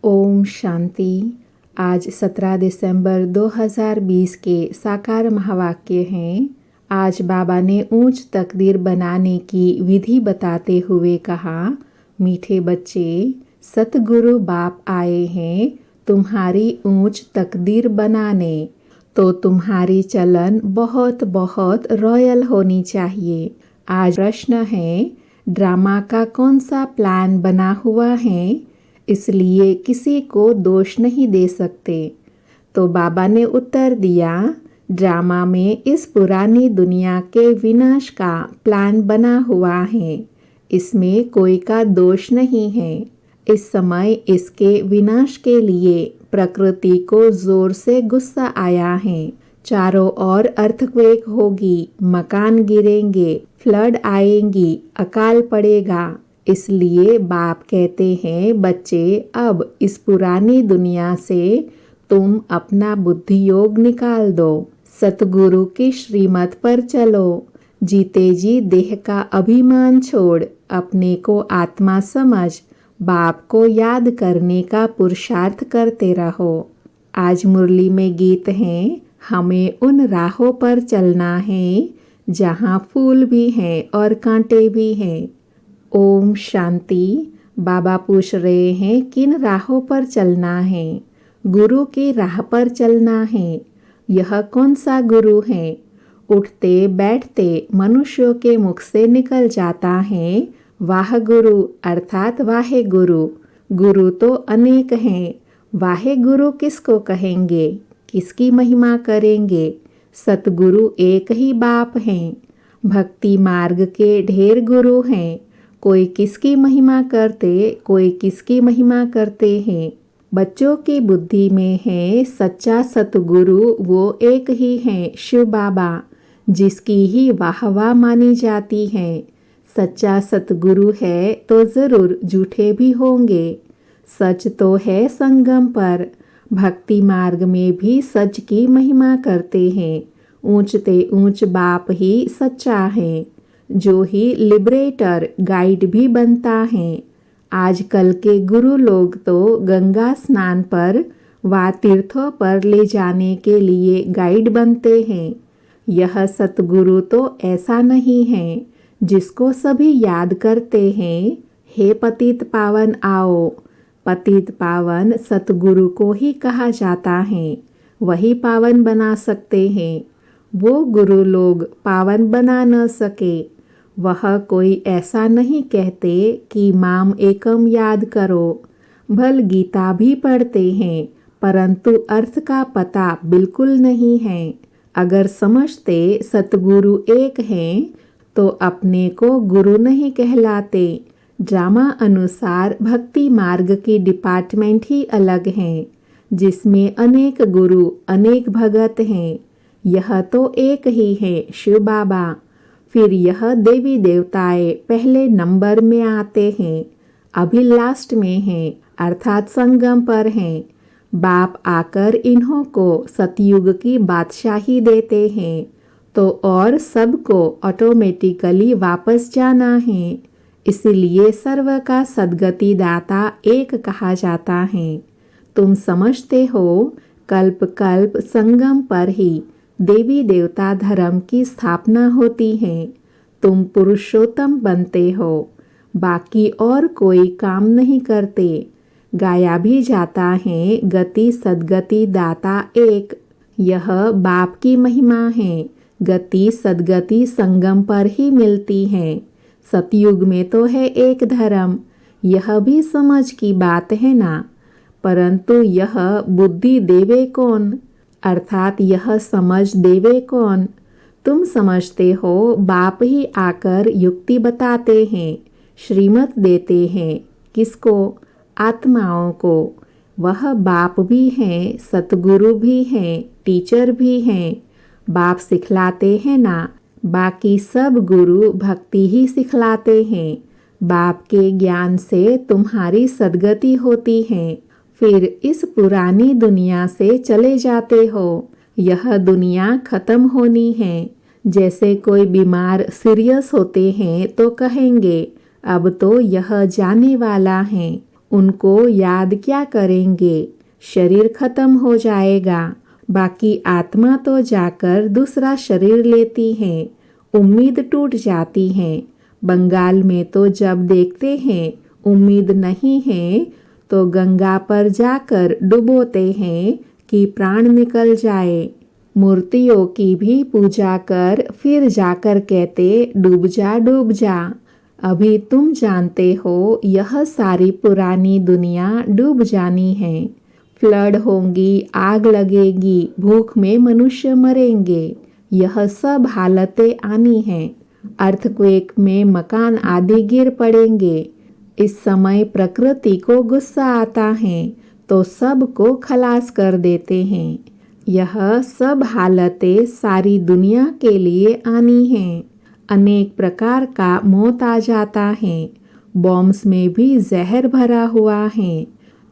ओम शांति। आज 17 दिसंबर 2020 के साकार महावाक्य हैं। आज बाबा ने ऊंच तकदीर बनाने की विधि बताते हुए कहा, मीठे बच्चे, सतगुरु बाप आए हैं तुम्हारी ऊंच तकदीर बनाने, तो तुम्हारी चलन बहुत बहुत रॉयल होनी चाहिए। आज प्रश्न है, ड्रामा का कौन सा प्लान बना हुआ है, इसलिए किसी को दोष नहीं दे सकते। तो बाबा ने उत्तर दिया, ड्रामा में इस पुरानी दुनिया के विनाश का प्लान बना हुआ है, इसमें कोई का दोष नहीं है। इस समय इसके विनाश के लिए प्रकृति को जोर से गुस्सा आया है। चारों ओर अर्थक्वेक होगी, मकान गिरेंगे, फ्लड आएंगी, अकाल पड़ेगा। इसलिए बाप कहते हैं, बच्चे अब इस पुरानी दुनिया से तुम अपना बुद्धि योग निकाल दो, सतगुरु की श्रीमत पर चलो। जीते जी देह का अभिमान छोड़ अपने को आत्मा समझ बाप को याद करने का पुरुषार्थ करते रहो। आज मुरली में गीत हैं, हमें उन राहों पर चलना है जहाँ फूल भी हैं और कांटे भी हैं। ओम शांति। बाबा पूछ रहे हैं, किन राहों पर चलना है? गुरु की राह पर चलना है। यह कौन सा गुरु है? उठते बैठते मनुष्यों के मुख से निकल जाता है, वाह गुरु अर्थात वाहे गुरु। गुरु तो अनेक हैं, वाहे गुरु किसको कहेंगे, किसकी महिमा करेंगे? सतगुरु एक ही बाप हैं। भक्ति मार्ग के ढेर गुरु हैं, कोई किसकी महिमा करते, कोई किसकी महिमा करते हैं। बच्चों की बुद्धि में है सच्चा सतगुरु वो एक ही है, शिव बाबा, जिसकी ही वाह वाह मानी जाती है। सच्चा सतगुरु है तो जरूर झूठे भी होंगे। सच तो है संगम पर, भक्ति मार्ग में भी सच की महिमा करते हैं। ऊंचते ऊंच बाप ही सच्चा है, जो ही लिबरेटर गाइड भी बनता है। आजकल के गुरु लोग तो गंगा स्नान पर व तीर्थों पर ले जाने के लिए गाइड बनते हैं। यह सतगुरु तो ऐसा नहीं है जिसको सभी याद करते हैं, हे पतित पावन आओ। पतित पावन सतगुरु को ही कहा जाता है, वही पावन बना सकते हैं। वो गुरु लोग पावन बना न सके। वह कोई ऐसा नहीं कहते कि माम एकम याद करो। भल गीता भी पढ़ते हैं, परंतु अर्थ का पता बिल्कुल नहीं है। अगर समझते सतगुरु एक हैं तो अपने को गुरु नहीं कहलाते। ड्रामा अनुसार भक्ति मार्ग की डिपार्टमेंट ही अलग हैं, जिसमें अनेक गुरु अनेक भगत हैं। यह तो एक ही है, शिव बाबा। फिर यह देवी देवताएं पहले नंबर में आते हैं, अभी लास्ट में हैं, अर्थात संगम पर हैं। बाप आकर इन्हों को सतयुग की बादशाही देते हैं, तो और सबको ऑटोमेटिकली वापस जाना है। इसलिए सर्व का सद्गति दाता एक कहा जाता है। तुम समझते हो, कल्प कल्प संगम पर ही देवी देवता धर्म की स्थापना होती है। तुम पुरुषोत्तम बनते हो, बाकी और कोई काम नहीं करते। गाया भी जाता है, गति सद्गति दाता एक। यह बाप की महिमा है। गति सद्गति संगम पर ही मिलती है। सतयुग में तो है एक धर्म, यह भी समझ की बात है ना। परंतु यह बुद्धि देवे कौन, अर्थात यह समझ देवे कौन? तुम समझते हो बाप ही आकर युक्ति बताते हैं, श्रीमत देते हैं। किसको? आत्माओं को। वह बाप भी हैं, सतगुरु भी हैं, टीचर भी हैं। बाप सिखलाते हैं ना, बाकी सब गुरु भक्ति ही सिखलाते हैं। बाप के ज्ञान से तुम्हारी सद्गति होती है। फिर इस पुरानी दुनिया से चले जाते हो। यह दुनिया खत्म होनी है। जैसे कोई बीमार सीरियस होते हैं तो कहेंगे अब तो यह जाने वाला है। उनको याद क्या करेंगे। शरीर खत्म हो जाएगा, बाकी आत्मा तो जाकर दूसरा शरीर लेती है। उम्मीद टूट जाती है। बंगाल में तो जब देखते हैं उम्मीद नहीं है तो गंगा पर जाकर डुबोते हैं कि प्राण निकल जाए। मूर्तियों की भी पूजा कर फिर जाकर कहते डूब जा डूब जा। अभी तुम जानते हो यह सारी पुरानी दुनिया डूब जानी है। फ्लड होंगी, आग लगेगी, भूख में मनुष्य मरेंगे। यह सब हालतें आनी हैं। अर्थक्वेक में मकान आदि गिर पड़ेंगे। इस समय प्रकृति को गुस्सा आता है तो सबको खलास कर देते हैं। यह सब हालतें सारी दुनिया के लिए आनी हैं। अनेक प्रकार का मौत आ जाता है। बॉम्ब्स में भी जहर भरा हुआ है।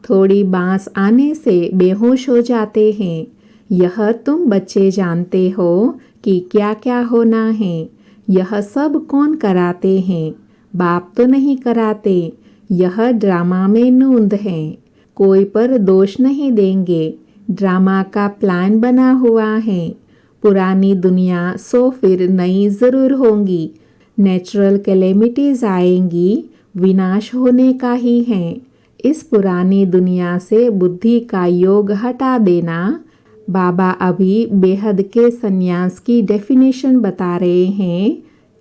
थोड़ी बांस आने से बेहोश हो जाते हैं। यह तुम बच्चे जानते हो कि क्या क्या होना है। यह सब कौन कराते हैं? बाप तो नहीं कराते। यह ड्रामा में नूंद है। कोई पर दोष नहीं देंगे। ड्रामा का प्लान बना हुआ है। पुरानी दुनिया सो फिर नई जरूर होंगी। नेचुरल कैलेमिटीज आएंगी, विनाश होने का ही है। इस पुरानी दुनिया से बुद्धि का योग हटा देना। बाबा अभी बेहद के संन्यास की डेफिनेशन बता रहे हैं।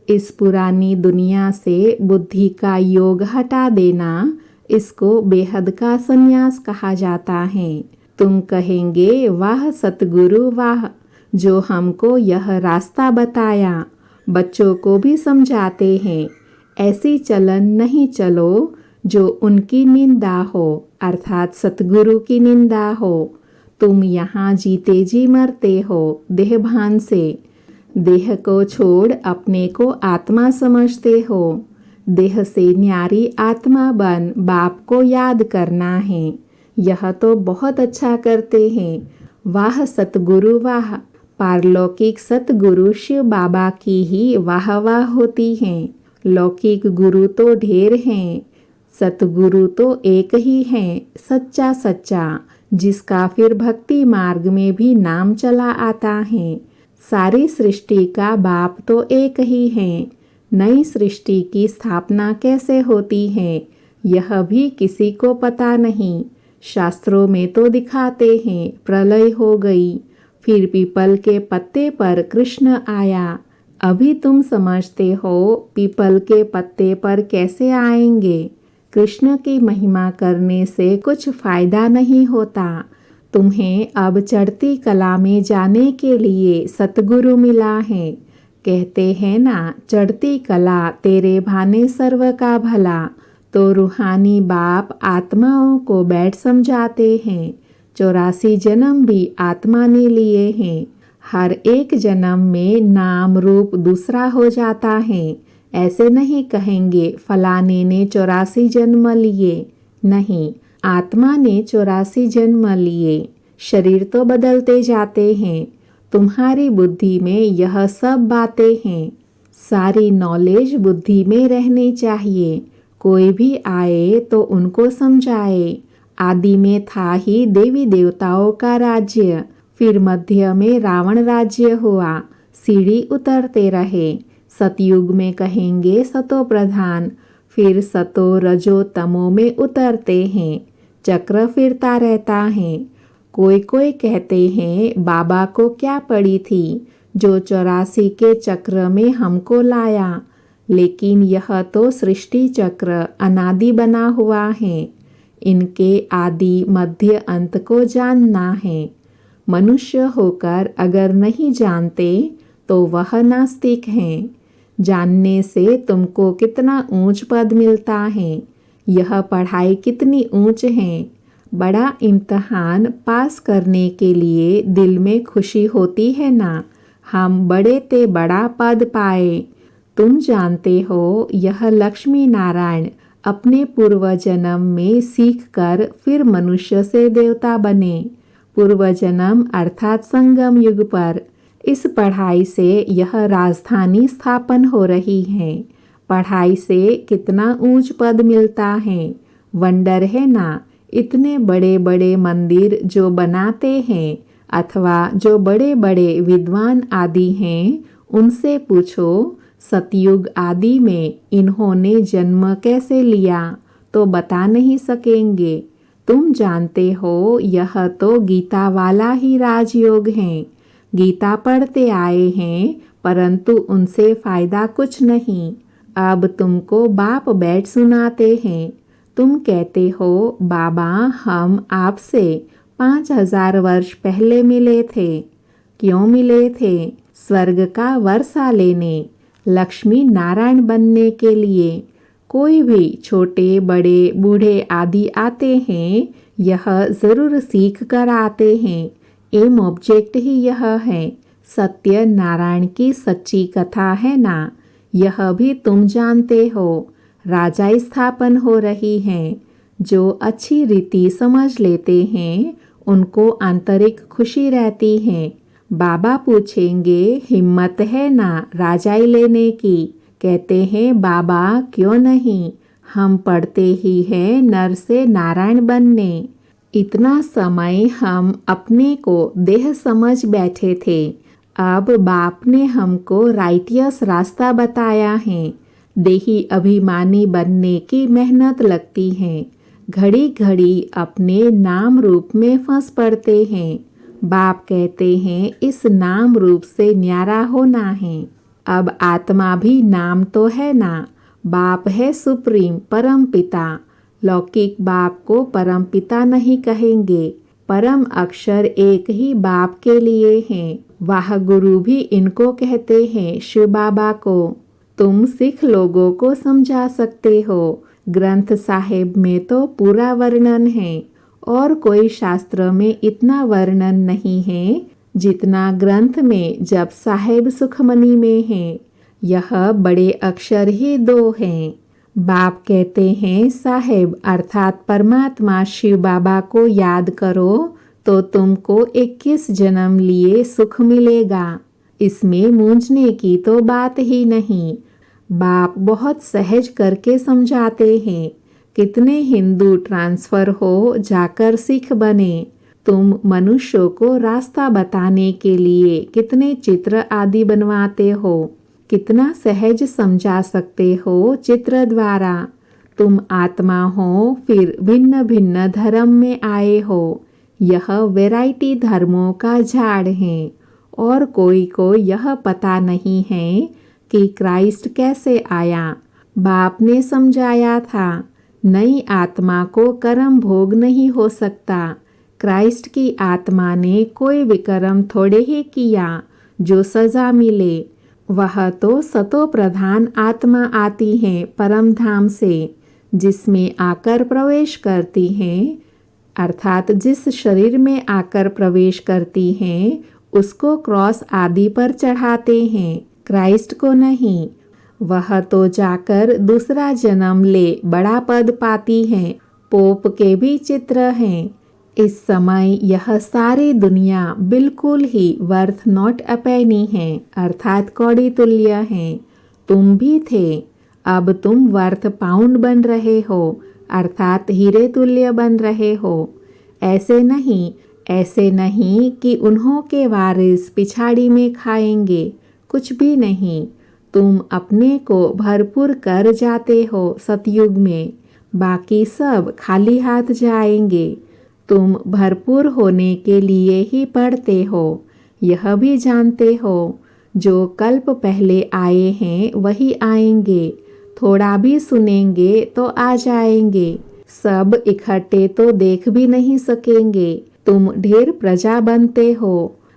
इस पुरानी दुनिया से बुद्धि का योग हटा देना, इसको बेहद का संन्यास कहा जाता है। तुम कहेंगे वाह सतगुरु वाह, जो हमको यह रास्ता बताया। बच्चों को भी समझाते हैं ऐसी चलन नहीं चलो जो उनकी निंदा हो, अर्थात सतगुरु की निंदा हो। तुम यहाँ जीते जी मरते हो देह भान से। देह को छोड़ अपने को आत्मा समझते हो। देह से न्यारी आत्मा बन बाप को याद करना है। यह तो बहुत अच्छा करते हैं। वाह सतगुरु वाह। पारलौकिक सतगुरु शिव बाबा की ही वाह वाह होती है। लौकिक गुरु तो ढेर हैं, सतगुरु तो एक ही है, सच्चा सच्चा, जिसका फिर भक्ति मार्ग में भी नाम चला आता है। सारी सृष्टि का बाप तो एक ही है। नई सृष्टि की स्थापना कैसे होती है यह भी किसी को पता नहीं। शास्त्रों में तो दिखाते हैं प्रलय हो गई, फिर पीपल के पत्ते पर कृष्ण आया। अभी तुम समझते हो पीपल के पत्ते पर कैसे आएंगे। कृष्ण की महिमा करने से कुछ फायदा नहीं होता। तुम्हें अब चढ़ती कला में जाने के लिए सतगुरु मिला है। कहते हैं ना चढ़ती कला तेरे भाने सर्व का भला। तो रूहानी बाप आत्माओं को बैठ समझाते हैं। 84 जन्म भी आत्मा ने लिए हैं। हर एक जन्म में नाम रूप दूसरा हो जाता है। ऐसे नहीं कहेंगे फलाने ने 84 जन्म लिए। नहीं, आत्मा ने 84 जन्म लिए। शरीर तो बदलते जाते हैं। तुम्हारी बुद्धि में यह सब बातें हैं। सारी नॉलेज बुद्धि में रहनी चाहिए। कोई भी आए तो उनको समझाए। आदि में था ही देवी देवताओं का राज्य, फिर मध्य में रावण राज्य हुआ। सीढ़ी उतरते रहे। सतयुग में कहेंगे सतो प्रधान, फिर सतो रजो तमो में उतरते हैं। चक्र फिरता रहता है। कोई कोई कहते हैं बाबा को क्या पड़ी थी जो 84 के चक्र में हमको लाया। लेकिन यह तो सृष्टि चक्र अनादि बना हुआ है। इनके आदि मध्य अंत को जानना है। मनुष्य होकर अगर नहीं जानते तो वह नास्तिक हैं। जानने से तुमको कितना ऊंच पद मिलता है। यह पढ़ाई कितनी ऊंच है। बड़ा इम्तहान पास करने के लिए दिल में खुशी होती है ना। हम बड़े ते बड़ा पद पाए। तुम जानते हो यह लक्ष्मी नारायण अपने पूर्व जन्म में सीख कर फिर मनुष्य से देवता बने। पूर्व जन्म अर्थात संगम युग पर। इस पढ़ाई से यह राजधानी स्थापन हो रही है। पढ़ाई से कितना ऊंच पद मिलता है। वंडर है ना, इतने बड़े बड़े मंदिर जो बनाते हैं अथवा जो बड़े बड़े विद्वान आदि हैं, उनसे पूछो सतयुग आदि में इन्होंने जन्म कैसे लिया तो बता नहीं सकेंगे। तुम जानते हो यह तो गीता वाला ही राजयोग है। गीता पढ़ते आए हैं परंतु उनसे फायदा कुछ नहीं। अब तुमको बाप बैठ सुनाते हैं। तुम कहते हो बाबा हम आपसे 5000 वर्ष पहले मिले थे। क्यों मिले थे? स्वर्ग का वर्षा लेने, लक्ष्मी नारायण बनने के लिए। कोई भी छोटे बड़े बूढ़े आदि आते हैं, यह ज़रूर सीख कर आते हैं। एम ऑब्जेक्ट ही यह है। सत्य नारायण की सच्ची कथा है ना, यह भी तुम जानते हो। राजा स्थापन हो रही हैं। जो अच्छी रीति समझ लेते हैं उनको आंतरिक खुशी रहती है। बाबा पूछेंगे हिम्मत है ना राजाई लेने की? कहते हैं बाबा क्यों नहीं, हम पढ़ते ही हैं नर से नारायण बनने। इतना समय हम अपने को देह समझ बैठे थे। अब बाप ने हमको राइटियस रास्ता बताया है। देही अभिमानी बनने की मेहनत लगती है। घड़ी घड़ी अपने नाम रूप में फंस पड़ते हैं। बाप कहते हैं इस नाम रूप से न्यारा होना है। अब आत्मा भी नाम तो है ना। बाप है सुप्रीम परम पिता। लौकिक बाप को परम पिता नहीं कहेंगे। परम अक्षर एक ही बाप के लिए हैं। वाह गुरु भी इनको कहते हैं, शिव बाबा को। तुम सिख लोगों को समझा सकते हो। ग्रंथ साहिब में तो पूरा वर्णन है और कोई शास्त्र में इतना वर्णन नहीं है जितना ग्रंथ में जप साहिब सुखमनी में है। यह बड़े अक्षर ही 2 हैं। बाप कहते हैं साहिब अर्थात परमात्मा शिव बाबा को याद करो तो तुमको 21 जन्म लिए सुख मिलेगा। इसमें मूंझने की तो बात ही नहीं। बाप बहुत सहज करके समझाते हैं। कितने हिंदू ट्रांसफर हो जाकर सिख बने। तुम मनुष्यों को रास्ता बताने के लिए कितने चित्र आदि बनवाते हो। कितना सहज समझा सकते हो चित्र द्वारा। तुम आत्मा हो फिर भिन्न भिन्न धर्म में आए हो। यह वैरायटी धर्मों का झाड़ है और कोई को यह पता नहीं है कि क्राइस्ट कैसे आया। बाप ने समझाया था नई आत्मा को कर्म भोग नहीं हो सकता। क्राइस्ट की आत्मा ने कोई विकर्म थोड़े ही किया जो सजा मिले। वह तो सतो प्रधान आत्मा आती है परम धाम से, जिसमें आकर प्रवेश करती हैं अर्थात जिस शरीर में आकर प्रवेश करती हैं उसको क्रॉस आदि पर चढ़ाते हैं, क्राइस्ट को नहीं। वह तो जाकर दूसरा जन्म ले बड़ा पद पाती हैं। पोप के भी चित्र हैं। इस समय यह सारी दुनिया बिल्कुल ही वर्थ नॉट अ पेनी है अर्थात कौड़ी तुल्य है। तुम भी थे, अब तुम वर्थ पाउंड बन रहे हो अर्थात हीरे तुल्य बन रहे हो। ऐसे नहीं कि उन्हों के वारिस पिछाड़ी में खाएंगे, कुछ भी नहीं। तुम अपने को भरपूर कर जाते हो सतयुग में, बाकी सब खाली हाथ जाएंगे। तुम भरपूर होने के लिए ही पढ़ते हो। यह भी जानते हो जो कल्प पहले आए हैं वही आएंगे। थोड़ा भी सुनेंगे तो आ जाएंगे। सब इकट्ठे तो देख भी नहीं सकेंगे। तुम ढेर प्रजा बनते हो।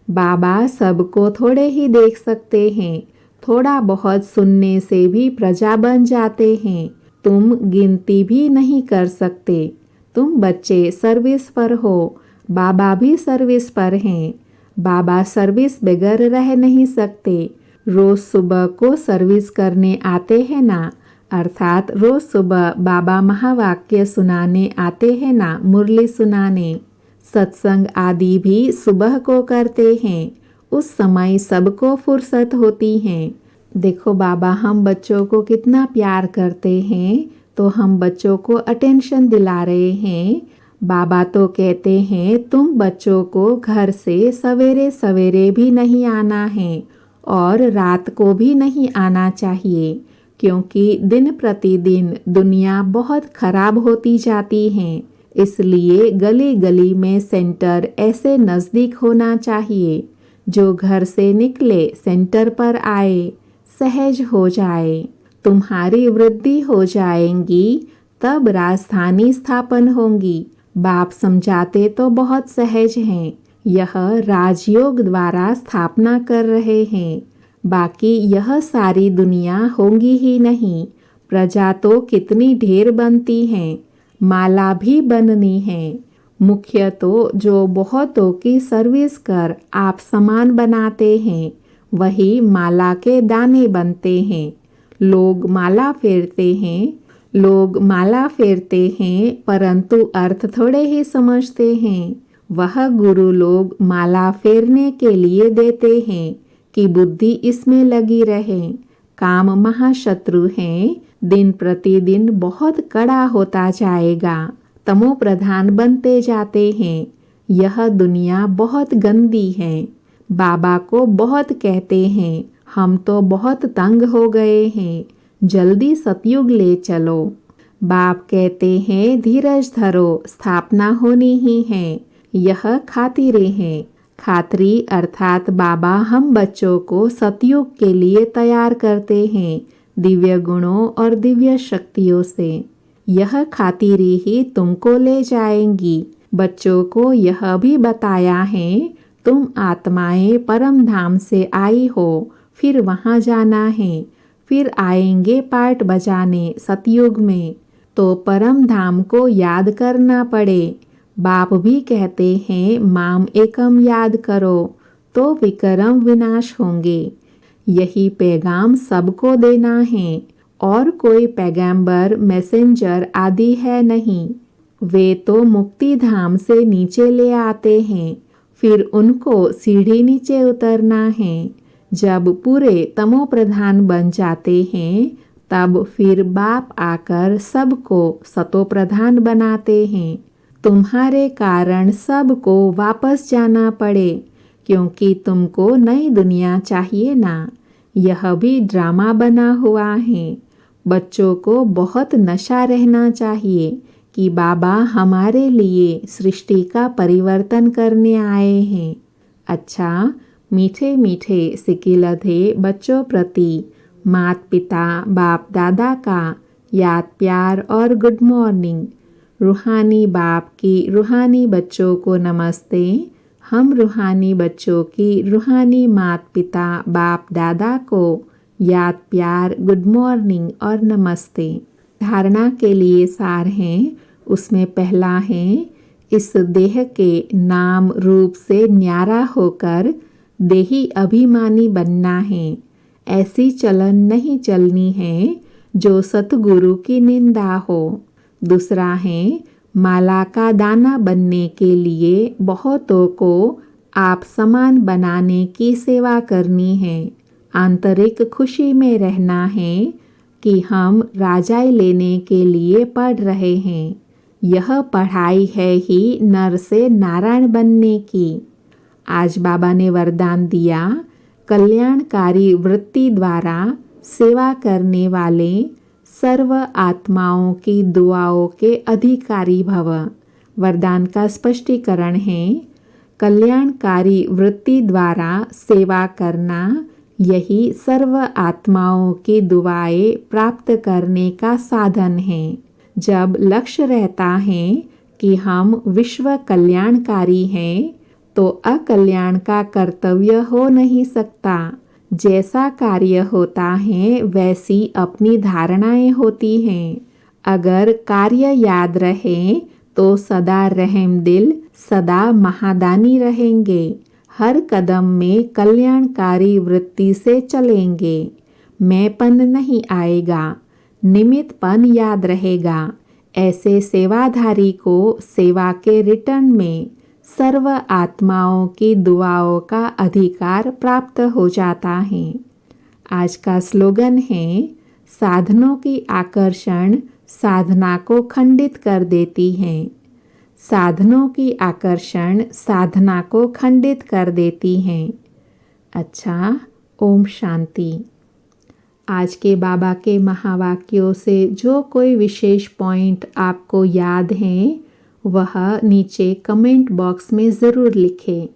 बाबा सबको थोड़े ही देख सकते हैं। थोड़ा बहुत सुनने से भी प्रजा बन जाते हैं। तुम गिनती भी नहीं कर सकते। तुम बच्चे सर्विस पर हो, बाबा भी सर्विस पर हैं। बाबा सर्विस बगैर रह नहीं सकते। रोज सुबह को सर्विस करने आते हैं ना, अर्थात रोज सुबह बाबा महावाक्य सुनाने आते हैं ना, मुरली सुनाने। सत्संग आदि भी सुबह को करते हैं। उस समय सबको फुर्सत होती है। देखो बाबा हम बच्चों को कितना प्यार करते हैं, तो हम बच्चों को अटेंशन दिला रहे हैं। बाबा तो कहते हैं तुम बच्चों को घर से सवेरे सवेरे भी नहीं आना है और रात को भी नहीं आना चाहिए, क्योंकि दिन प्रतिदिन दुनिया बहुत खराब होती जाती है। इसलिए गली गली में सेंटर ऐसे नज़दीक होना चाहिए, जो घर से निकले सेंटर पर आए, सहज हो जाए। तुम्हारी वृद्धि हो जाएंगी, तब राजधानी स्थापन होंगी। बाप समझाते तो बहुत सहज हैं, यह राजयोग द्वारा स्थापना कर रहे हैं। बाकी यह सारी दुनिया होंगी ही नहीं। प्रजा तो कितनी ढेर बनती हैं, माला भी बननी है। मुख्य तो जो बहुतों की सर्विस कर आप समान बनाते हैं, वही माला के दाने बनते हैं। लोग माला फेरते हैं, परंतु अर्थ थोड़े ही समझते हैं। वह गुरु लोग माला फेरने के लिए देते हैं कि बुद्धि इसमें लगी रहे। काम महाशत्रु हैं, दिन प्रतिदिन बहुत कड़ा होता जाएगा। तमो प्रधान बनते जाते हैं। यह दुनिया बहुत गंदी है। बाबा को बहुत कहते हैं, हम तो बहुत तंग हो गए हैं, जल्दी सतयुग ले चलो। बाप कहते हैं धीरज धरो, स्थापना होनी ही है। यह खातिरें हैं। खातरी अर्थात बाबा हम बच्चों को सतयुग के लिए तैयार करते हैं, दिव्य गुणों और दिव्य शक्तियों से। यह खातिरी ही तुमको ले जाएंगी। बच्चों को यह भी बताया है, तुम आत्माएं परम धाम से आई हो, फिर वहाँ जाना है, फिर आएंगे पार्ट बजाने सतयुग में, तो परम धाम को याद करना पड़े। बाप भी कहते हैं माम एकम याद करो, तो विक्रम विनाश होंगे। यही पैगाम सबको देना है, और कोई पैगंबर मैसेंजर आदि है नहीं। वे तो मुक्ति धाम से नीचे ले आते हैं, फिर उनको सीढ़ी नीचे उतरना है। जब पूरे तमो प्रधान बन जाते हैं, तब फिर बाप आकर सबको सतो प्रधान बनाते हैं। तुम्हारे कारण सबको वापस जाना पड़े, क्योंकि तुमको नई दुनिया चाहिए ना। यह भी ड्रामा बना हुआ है। बच्चों को बहुत नशा रहना चाहिए कि बाबा हमारे लिए सृष्टि का परिवर्तन करने आए हैं। अच्छा, मीठे मीठे सिकिलधे बच्चों प्रति माता पिता बाप दादा का याद प्यार और गुड मॉर्निंग। रूहानी बाप की रूहानी बच्चों को नमस्ते। हम रूहानी बच्चों की रूहानी माता पिता बाप दादा को याद प्यार गुड मॉर्निंग और नमस्ते। धारणा के लिए सार हैं। उसमें पहला है, इस देह के नाम रूप से न्यारा होकर देही अभिमानी बनना है। ऐसी चलन नहीं चलनी है जो सतगुरु की निंदा हो। दूसरा है, माला का दाना बनने के लिए बहुतों को आप समान बनाने की सेवा करनी है। आंतरिक खुशी में रहना है कि हम राजाई लेने के लिए पढ़ रहे हैं। यह पढ़ाई है ही नर से नारायण बनने की। आज बाबा ने वरदान दिया, कल्याणकारी वृत्ति द्वारा सेवा करने वाले सर्व आत्माओं की दुआओं के अधिकारी भव। वरदान का स्पष्टीकरण है, कल्याणकारी वृत्ति द्वारा सेवा करना यही सर्व आत्माओं की दुआएं प्राप्त करने का साधन है। जब लक्ष्य रहता है कि हम विश्व कल्याणकारी हैं, तो अकल्याण का कर्तव्य हो नहीं सकता। जैसा कार्य होता है वैसी अपनी धारणाएं होती हैं। अगर कार्य याद रहे तो सदा रहम दिल, सदा महादानी रहेंगे। हर कदम में कल्याणकारी वृत्ति से चलेंगे। मैंपन नहीं आएगा, निमित्तपन याद रहेगा। ऐसे सेवाधारी को सेवा के रिटर्न में सर्व आत्माओं की दुआओं का अधिकार प्राप्त हो जाता है। आज का स्लोगन है, साधनों की आकर्षण साधना को खंडित कर देती हैं। साधनों की आकर्षण साधना को खंडित कर देती हैं। अच्छा, ओम शांति। आज के बाबा के महावाक्यों से जो कोई विशेष पॉइंट आपको याद हैं वह नीचे कमेंट बॉक्स में ज़रूर लिखें।